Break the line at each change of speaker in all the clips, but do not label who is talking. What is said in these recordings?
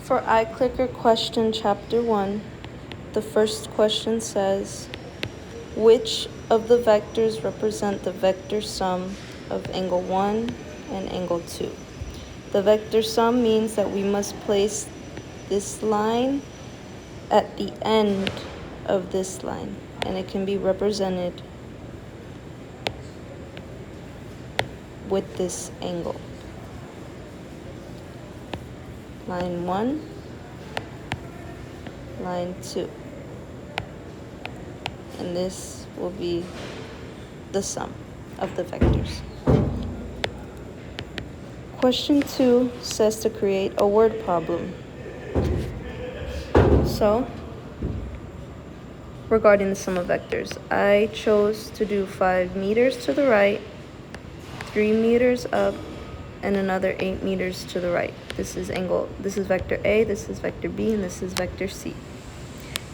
For iClicker question chapter 1, the first question says, which of the vectors represent the vector sum of angle 1 and angle 2? The vector sum means that we must place this line at the end of this line, and it can be represented with this angle. Line 1, line 2. And this will be the sum of the vectors. Question 2 says to create a word problem. So, regarding the sum of vectors, I chose to do 5 meters to the right, 3 meters up, and another 8 meters to the right. This is vector A, this is vector B, and this is vector C.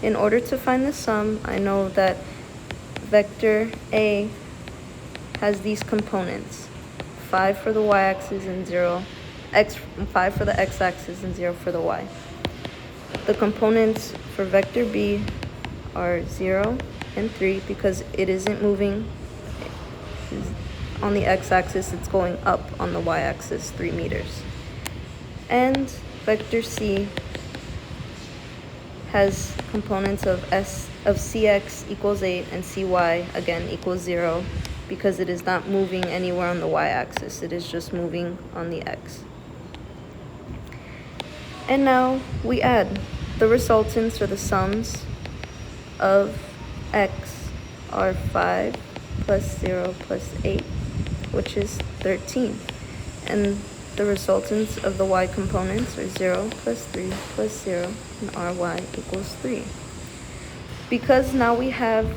In order to find the sum, I know that vector A has these components: 5 for the y-axis and 5 for the x-axis and 0 for the y. The components for vector B are 0 and 3 because it isn't moving on the x-axis, it's going up on the y-axis 3 meters. And vector C has components of cx equals 8 and cy again equals 0 because it is not moving anywhere on the y-axis, it is just moving on the x. And now we add the resultants, or the sums of x are 5 plus 0 plus 8, which is 13. And the resultants of the y components are 0 plus 3 plus 0, and ry equals 3. Because now we have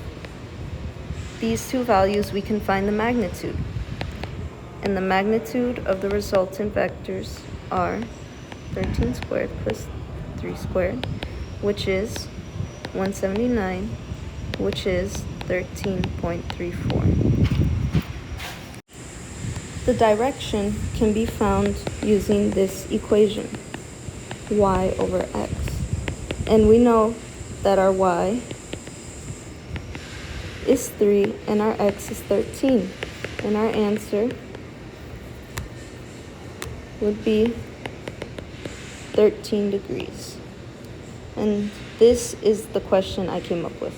these two values, we can find the magnitude. And the magnitude of the resultant vectors are 13 squared plus 3 squared, which is 179, which is 13.34. The direction can be found using this equation, y over x. And we know that our y is 3 and our x is 13. And our answer would be 13 degrees. And this is the question I came up with.